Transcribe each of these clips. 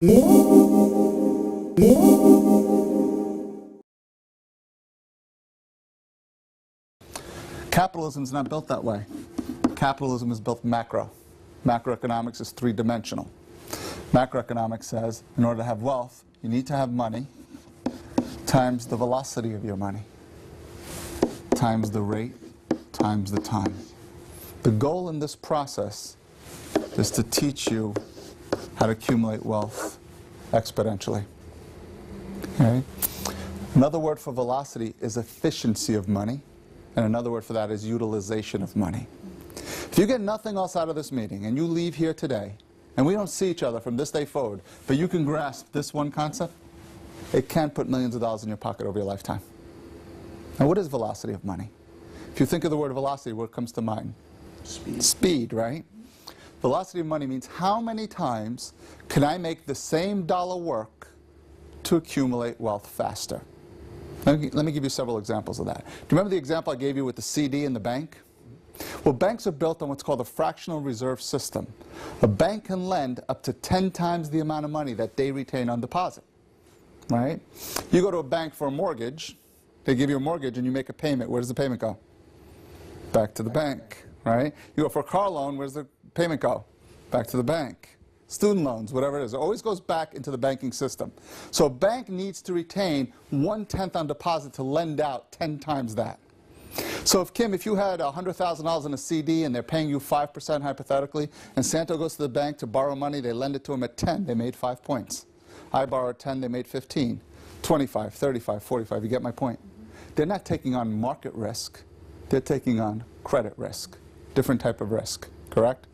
Capitalism is not built that way. Capitalism is built macro. Macroeconomics is three-dimensional. Macroeconomics says in order to have wealth, you need to have money times the velocity of your money, times the rate, times the time. The goal in this process is to teach you how to accumulate wealth exponentially. Okay? Another word for velocity is efficiency of money, and another word for that is utilization of money. If you get nothing else out of this meeting and you leave here today, and we don't see each other from this day forward, but you can grasp this one concept, it can put millions of dollars in your pocket over your lifetime. Now, what is velocity of money? If you think of the word velocity, what comes to mind? Speed. Speed, right? Velocity of money means how many times can I make the same dollar work to accumulate wealth faster? Let me give you several examples of that. Do you remember the example I gave you with the CD in the bank? Well, banks are built on what's called a fractional reserve system. A bank can lend up to 10 times the amount of money that they retain on deposit, right? You go to a bank for a mortgage, they give you a mortgage and you make a payment. Where does the payment go? Back to the bank, right? You go for a car loan, where does the payment go? Back to the bank. Student loans, whatever it is, it always goes back into the banking system. So a bank needs to retain 1/10 on deposit to lend out 10 times that. So if, Kim, if you had $100,000 in a CD and they're paying you 5% hypothetically, and Santo goes to the bank to borrow money, they lend it to him at 10, they made 5 points. I borrowed 10, they made 15, 25, 35, 45, you get my point? They're not taking on market risk, they're taking on credit risk, different type of risk, correct?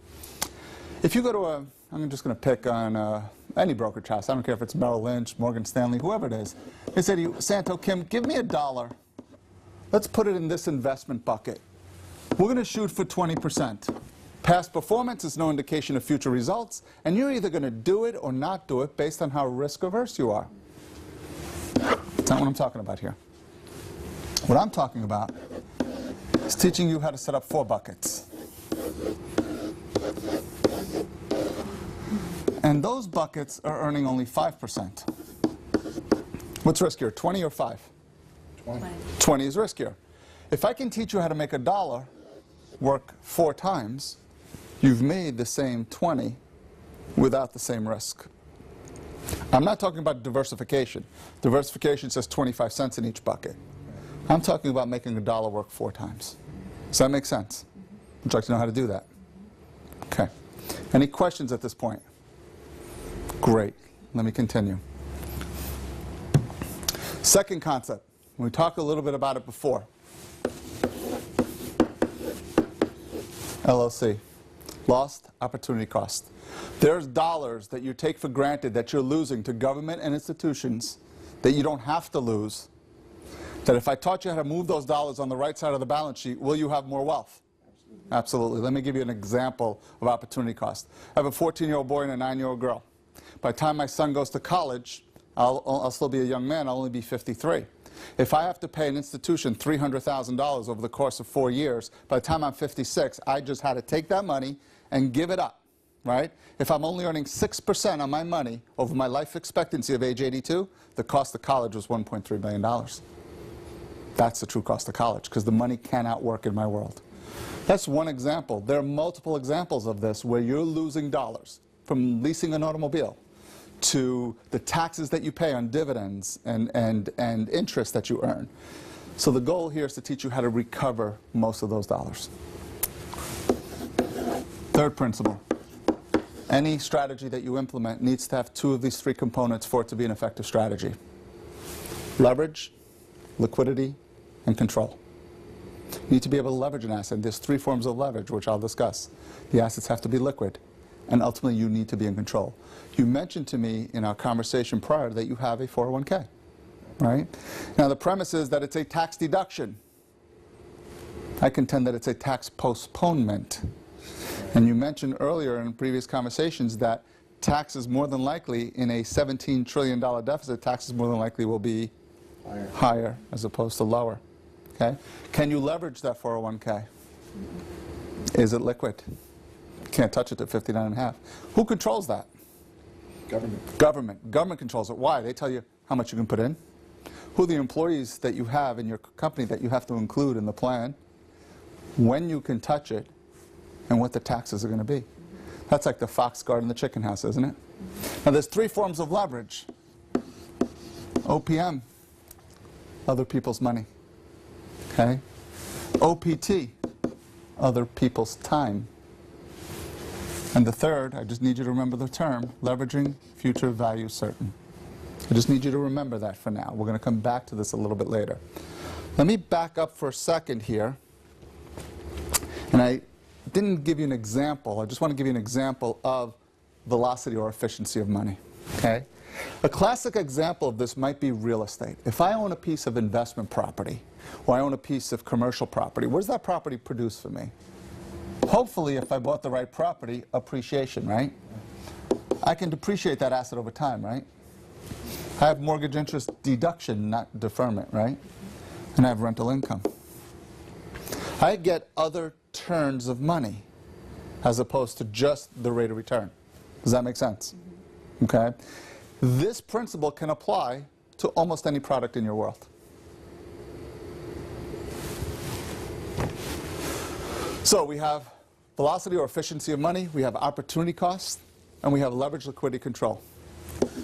If you go to I'm just going to pick on any brokerage house, I don't care if it's Merrill Lynch, Morgan Stanley, whoever it is, they say to you, Santo, Kim, give me $1. Let's put it in this investment bucket. We're going to shoot for 20%. Past performance is no indication of future results, and you're either going to do it or not do it based on how risk-averse you are. That's not what I'm talking about here. What I'm talking about is teaching you how to set up 4 buckets. And those buckets are earning only 5%. What's riskier, 20 or 5? 20. 20 is riskier. If I can teach you how to make $1 work 4 times, you've made the same 20 without the same risk. I'm not talking about diversification. Diversification says 25 cents in each bucket. I'm talking about making $1 work 4 times. Does that make sense? Would you like to know how to do that? Okay. Any questions at this point? Great. Let me continue. Second concept. We talked a little bit about it before. LOC. Lost opportunity cost. There's dollars that you take for granted that you're losing to government and institutions that you don't have to lose. That if I taught you how to move those dollars on the right side of the balance sheet, will you have more wealth? Absolutely. Let me give you an example of opportunity cost. I have a 14-year-old boy and a 9-year-old girl. By the time my son goes to college, I'll still be a young man, I'll only be 53. If I have to pay an institution $300,000 over the course of 4 years, by the time I'm 56, I just had to take that money and give it up, right? If I'm only earning 6% on my money over my life expectancy of age 82, the cost of college was $1.3 million. That's the true cost of college, because the money cannot work in my world. That's one example. There are multiple examples of this where you're losing dollars, from leasing an automobile to the taxes that you pay on dividends and interest that you earn. So the goal here is to teach you how to recover most of those dollars. Third principle. Any strategy that you implement needs to have 2 of these 3 components for it to be an effective strategy. Leverage, liquidity, and control. You need to be able to leverage an asset. There's 3 forms of leverage, which I'll discuss. The assets have to be liquid, and ultimately you need to be in control. You mentioned to me in our conversation prior that you have a 401k, right? Now the premise is that it's a tax deduction. I contend that it's a tax postponement. And you mentioned earlier in previous conversations that taxes more than likely in a $17 trillion deficit, taxes more than likely will be higher as opposed to lower. Okay? Can you leverage that 401k? Is it liquid? Can't touch it to 59.5. Who controls that? Government. Government controls it. Why? They tell you how much you can put in, who the employees that you have in your company that you have to include in the plan, when you can touch it, and what the taxes are going to be. That's like the fox guarding the chicken house, isn't it? Now there's 3 forms of leverage. OPM, other people's money. Okay? OPT, other people's time. And the third, I just need you to remember the term, leveraging future value certain. I just need you to remember that for now. We're going to come back to this a little bit later. Let me back up for a second here. And I didn't give you an example. I just want to give you an example of velocity or efficiency of money. Okay? A classic example of this might be real estate. If I own a piece of investment property, or I own a piece of commercial property, what does that property produce for me? Hopefully, if I bought the right property, appreciation, right? I can depreciate that asset over time, right? I have mortgage interest deduction, not deferment, right? And I have rental income. I get other turns of money as opposed to just the rate of return. Does that make sense? Okay? This principle can apply to almost any product in your world. So we have velocity or efficiency of money, we have opportunity cost, and we have leverage liquidity control.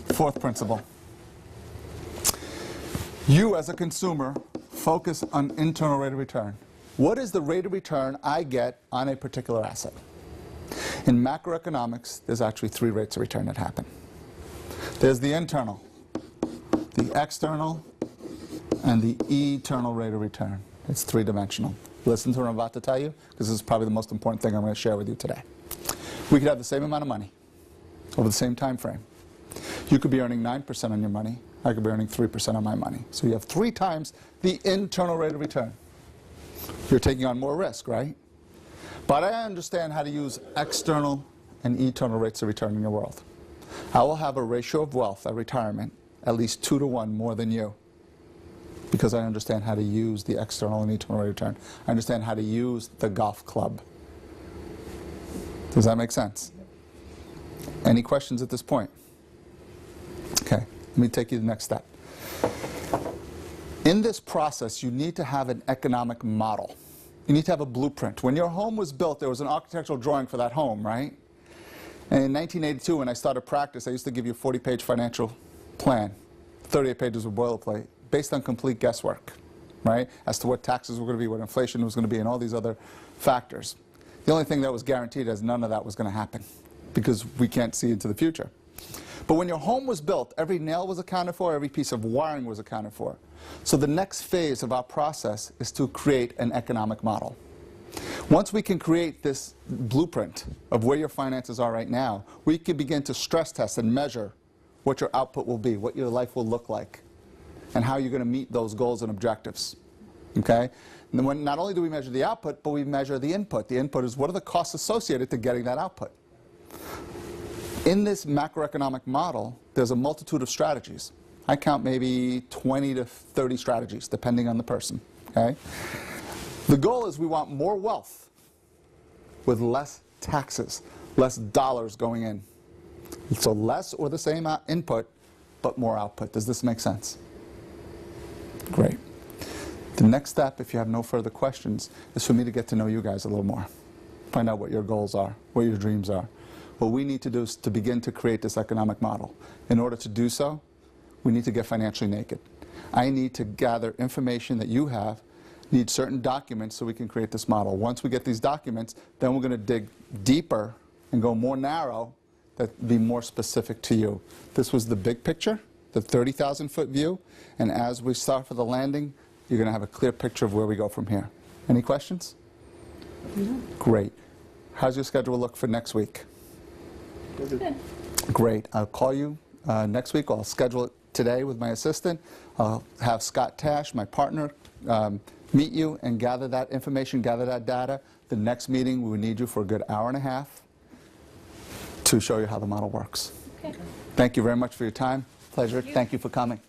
4th principle. You as a consumer focus on internal rate of return. What is the rate of return I get on a particular asset? In macroeconomics, there's actually 3 rates of return that happen. There's the internal, the external, and the eternal rate of return. It's 3-dimensional. Listen to what I'm about to tell you, because this is probably the most important thing I'm going to share with you today. We could have the same amount of money over the same time frame. You could be earning 9% on your money. I could be earning 3% on my money. So you have 3 times the internal rate of return. You're taking on more risk, right? But I understand how to use external and eternal rates of return in your world. I will have a ratio of wealth at retirement at least 2 to 1 more than you, because I understand how to use the external and internal rate of return. I understand how to use the golf club. Does that make sense? Any questions at this point? Okay, let me take you to the next step. In this process, you need to have an economic model. You need to have a blueprint. When your home was built, there was an architectural drawing for that home, right? And in 1982, when I started practice, I used to give you a 40-page financial plan, 38 pages of boilerplate, based on complete guesswork, right? As to what taxes were going to be, what inflation was going to be, and all these other factors. The only thing that was guaranteed is none of that was going to happen, because we can't see into the future. But when your home was built, every nail was accounted for, every piece of wiring was accounted for. So the next phase of our process is to create an economic model. Once we can create this blueprint of where your finances are right now, we can begin to stress test and measure what your output will be, what your life will look like, and how you're going to meet those goals and objectives. Okay? And then not only do we measure the output, but we measure the input. The input is what are the costs associated to getting that output. In this macroeconomic model, there's a multitude of strategies. I count maybe 20 to 30 strategies, depending on the person. Okay? The goal is we want more wealth with less taxes, less dollars going in. So less or the same input, but more output. Does this make sense? Great. The next step, if you have no further questions, is for me to get to know you guys a little more. Find out what your goals are, what your dreams are. What we need to do is to begin to create this economic model. In order to do so, we need to get financially naked. I need to gather information that you have, need certain documents so we can create this model. Once we get these documents, then we're going to dig deeper and go more narrow, that be more specific to you. This was the big picture, the 30,000-foot view, and as we start for the landing, you're going to have a clear picture of where we go from here. Any questions? No. Great. How's your schedule look for next week? Good. Great. I'll call you next week. I'll schedule it today with my assistant. I'll have Scott Tash, my partner, meet you and gather that information, gather that data. The next meeting, we would need you for a good hour and a half to show you how the model works. Okay. Thank you very much for your time. Pleasure. Thank you for coming.